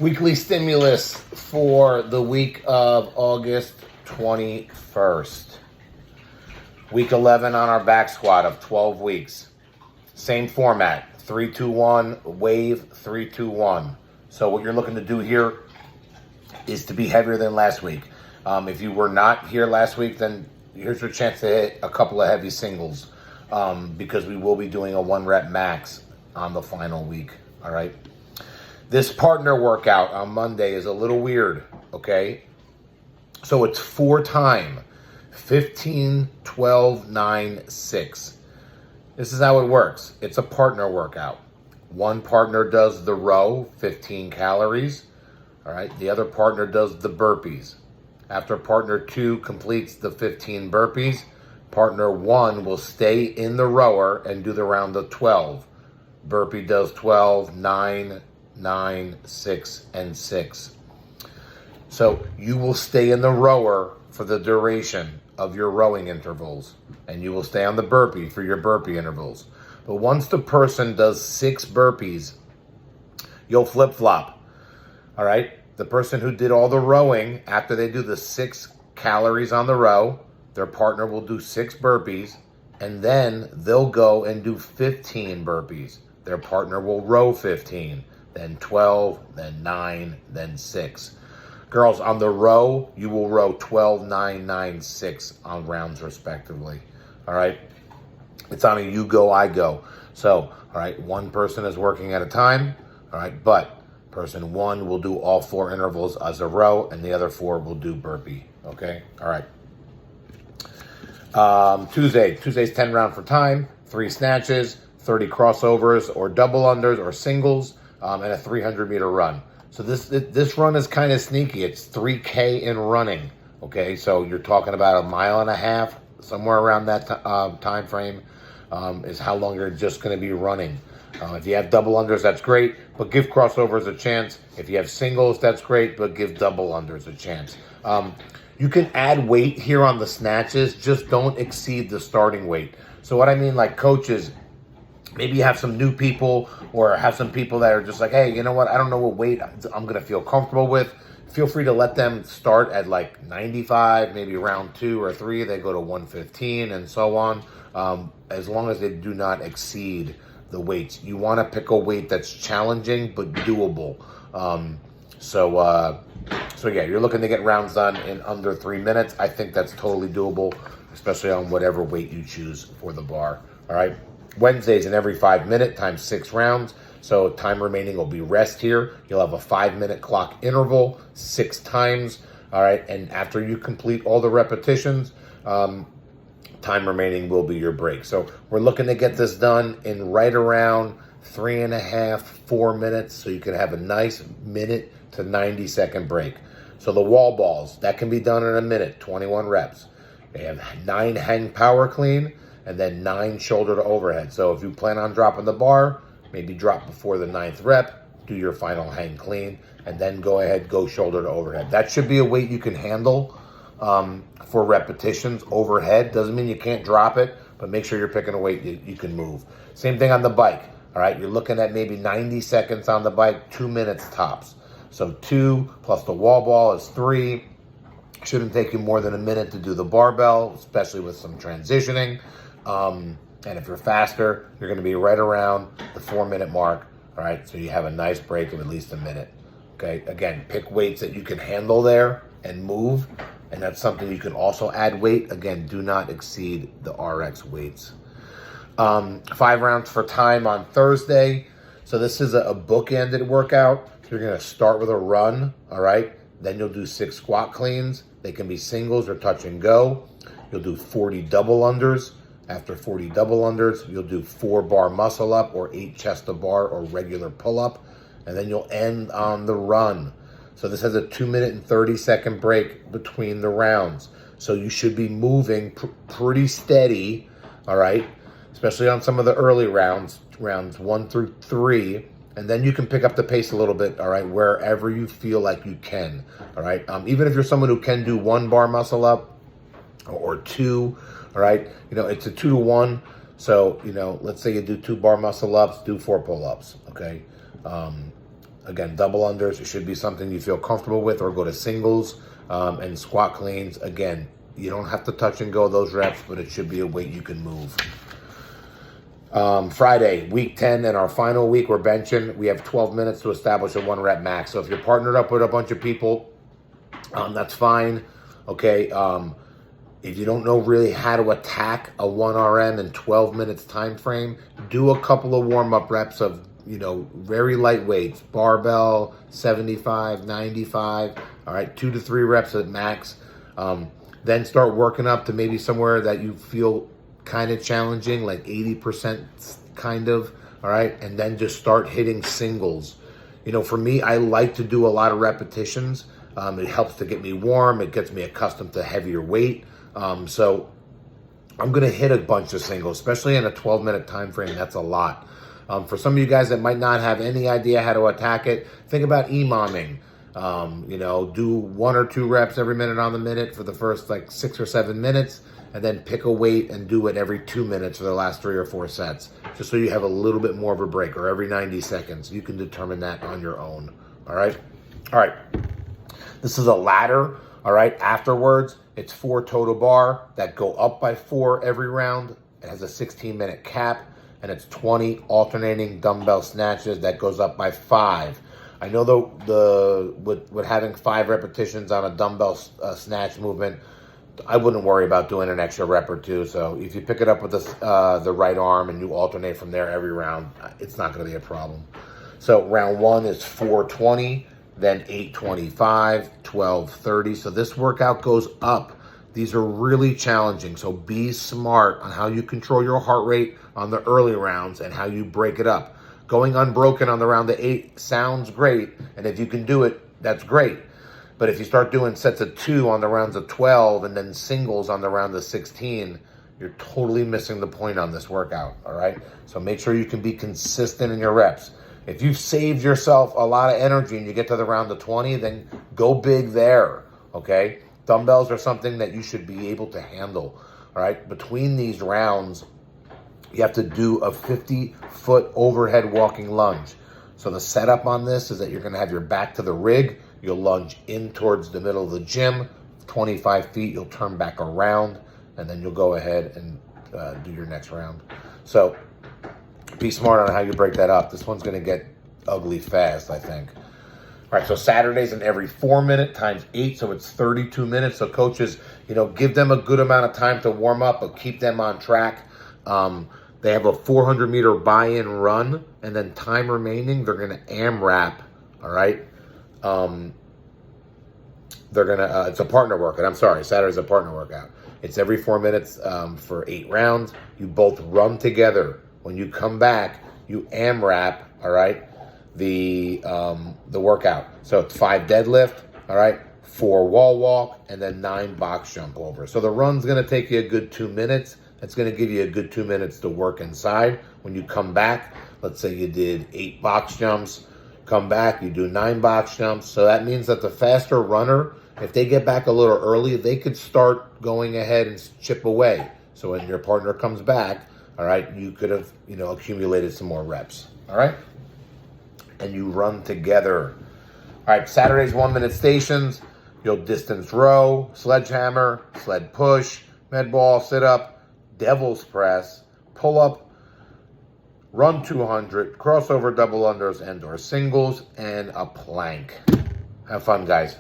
Weekly stimulus for the week of August 21st. Week 11 on our back squat of 12 weeks. Same format, 3-2-1, wave, 3-2-1. So what you're looking to do here is to be heavier than last week. If you were not here last week, then here's your chance to hit a couple of heavy singles because we will be doing a 1 rep max on the final week, all right? This partner workout on Monday is a little weird, okay? So it's 4 time, 15, 12, 9, 6. This is how it works. It's a partner workout. One partner does the row, 15 calories, all right? The other partner does the burpees. After partner 2 completes the 15 burpees, partner 1 will stay in the rower and do the round of 12. Burpee does 12, 9, 9, 6, and 6. So you will stay in the rower for the duration of your rowing intervals, and you will stay on the burpee for your burpee intervals. But once the person does 6 burpees, you'll flip-flop, all right? The person who did all the rowing, after they do the 6 calories on the row, their partner will do 6 burpees, and then they'll go and do 15 burpees. Their partner will row 15, then 12, then 9, then 6. Girls, on the row, you will row 12, 9, 9, 6 on rounds respectively. All right? It's on a you go, I go. So, all right, one person is working at a time, all right, but person 1 will do all 4 intervals as a row, and the other 4 will do burpee, okay? All right. Tuesday's 10 round for time, 3 snatches, 30 crossovers or double unders or singles, and a 300-meter run. So this run is kind of sneaky. It's 3K in running, okay? So you're talking about 1.5 miles, somewhere around that time frame is how long you're just going to be running. If you have double unders, that's great, but give crossovers a chance. If you have singles, that's great, but give double unders a chance. You can add weight here on the snatches, just don't exceed the starting weight. So what I mean, like coaches, maybe you have some new people or have some people that are just like, hey, you know what? I don't know what weight I'm going to feel comfortable with. Feel free to let them start at like 95, maybe round 2 or 3. They go to 115 and so on, as long as they do not exceed the weights. You want to pick a weight that's challenging but doable. So yeah, you're looking to get rounds done in under 3 minutes. I think that's totally doable, especially on whatever weight you choose for the bar. All right. Wednesdays in every 5 minute times 6 rounds. So time remaining will be rest here. You'll have a 5-minute clock interval 6 times. All right. And after you complete all the repetitions, time remaining will be your break. So we're looking to get this done in right around 3.5, 4 minutes. So you can have a nice minute to 90-second break. So the wall balls, that can be done in a minute, 21 reps. They have 9 hang power clean and then 9 shoulder to overhead. So if you plan on dropping the bar, maybe drop before the 9th rep, do your final hang clean, and then go ahead, go shoulder to overhead. That should be a weight you can handle for repetitions overhead. Doesn't mean you can't drop it, but make sure you're picking a weight you can move. Same thing on the bike. All right, you're looking at maybe 90 seconds on the bike, 2 minutes tops. So 2 plus the wall ball is 3. Shouldn't take you more than a minute to do the barbell, especially with some transitioning. And if you're faster, you're going to be right around the 4-minute mark. All right, so you have a nice break of at least a minute. Okay, again, pick weights that you can handle there and move. And that's something you can also add weight. Again, do not exceed the RX weights. 5 rounds for time on Thursday. So this is a bookended workout. You're going to start with a run, all right? Then you'll do 6 squat cleans. They can be singles or touch and go. You'll do 40 double unders. After 40 double unders, you'll do 4 bar muscle up or 8 chest to bar or regular pull up. And then you'll end on the run. So this has a 2-minute and 30-second break between the rounds. So you should be moving pretty steady, all right? Especially on some of the early rounds 1 through 3. And then you can pick up the pace a little bit, all right, wherever you feel like you can, all right? Even if you're someone who can do 1 bar muscle up or 2, all right? You know, it's a 2 to 1. So, you know, let's say you do 2 bar muscle ups, do 4 pull-ups, okay? Again, double unders, it should be something you feel comfortable with, or go to singles and squat cleans. Again, you don't have to touch and go those reps, but it should be a weight you can move. Friday, week 10, and our final week, we're benching. We have 12 minutes to establish a 1 rep max. So if you're partnered up with a bunch of people, that's fine. Okay. If you don't know really how to attack a 1 RM in 12 minutes time frame, do a couple of warm-up reps of, very light weights, barbell, 75, 95, all right, 2 to 3 reps at max. Then start working up to maybe somewhere that you feel kind of challenging, like 80% kind of, all right? And then just start hitting singles. For me, I like to do a lot of repetitions. It helps to get me warm. It gets me accustomed to heavier weight. So I'm going to hit a bunch of singles, especially in a 12-minute time frame. That's a lot. For some of you guys that might not have any idea how to attack it, think about EMOMing. Do 1 or 2 reps every minute on the minute for the first 6 or 7 minutes, and then pick a weight and do it every 2 minutes for the last 3 or 4 sets, just so you have a little bit more of a break, or every 90 seconds. You can determine that on your own, all right? All right, this is a ladder, all right? Afterwards, it's 4 total bar that go up by 4 every round. It has a 16-minute cap, and it's 20 alternating dumbbell snatches that goes up by 5. I know with having 5 repetitions on a dumbbell snatch movement, I wouldn't worry about doing an extra rep or 2. So if you pick it up with the right arm and you alternate from there every round, it's not going to be a problem. So round 1 is 420, then 825, 1230. So this workout goes up. These are really challenging. So be smart on how you control your heart rate on the early rounds and how you break it up. Going unbroken on the round of 8 sounds great, and if you can do it, that's great. But if you start doing sets of 2 on the rounds of 12 and then singles on the round of 16, you're totally missing the point on this workout, all right? So make sure you can be consistent in your reps. If you've saved yourself a lot of energy and you get to the round of 20, then go big there, okay? Dumbbells are something that you should be able to handle, all right? Between these rounds, you have to do a 50-foot overhead walking lunge. So the setup on this is that you're going to have your back to the rig. You'll lunge in towards the middle of the gym, 25 feet. You'll turn back around, and then you'll go ahead and do your next round. So be smart on how you break that up. This one's going to get ugly fast, I think. All right, so Saturdays in every 4-minute times 8, so it's 32 minutes. So coaches, give them a good amount of time to warm up, but keep them on track. They have a 400-meter buy-in run, and then time remaining, they're going to AMRAP, all right? It's a partner workout. I'm sorry, Saturday's a partner workout. It's every 4 minutes for 8 rounds. You both run together. When you come back, you AMRAP, all right, the workout. So it's 5 deadlift, all right, 4 wall walk, and then 9 box jump over. So the run's going to take you a good 2 minutes. It's going to give you a good 2 minutes to work inside. When you come back, let's say you did 8 box jumps, come back, you do 9 box jumps. So that means that the faster runner, if they get back a little early, they could start going ahead and chip away. So when your partner comes back, all right, you could have, accumulated some more reps, all right? And you run together. All right, Saturday's 1-minute stations. You'll distance row, sledgehammer, sled push, med ball, sit up, devil's press, pull up, run 200, crossover double unders and or singles, and a plank. Have fun, guys.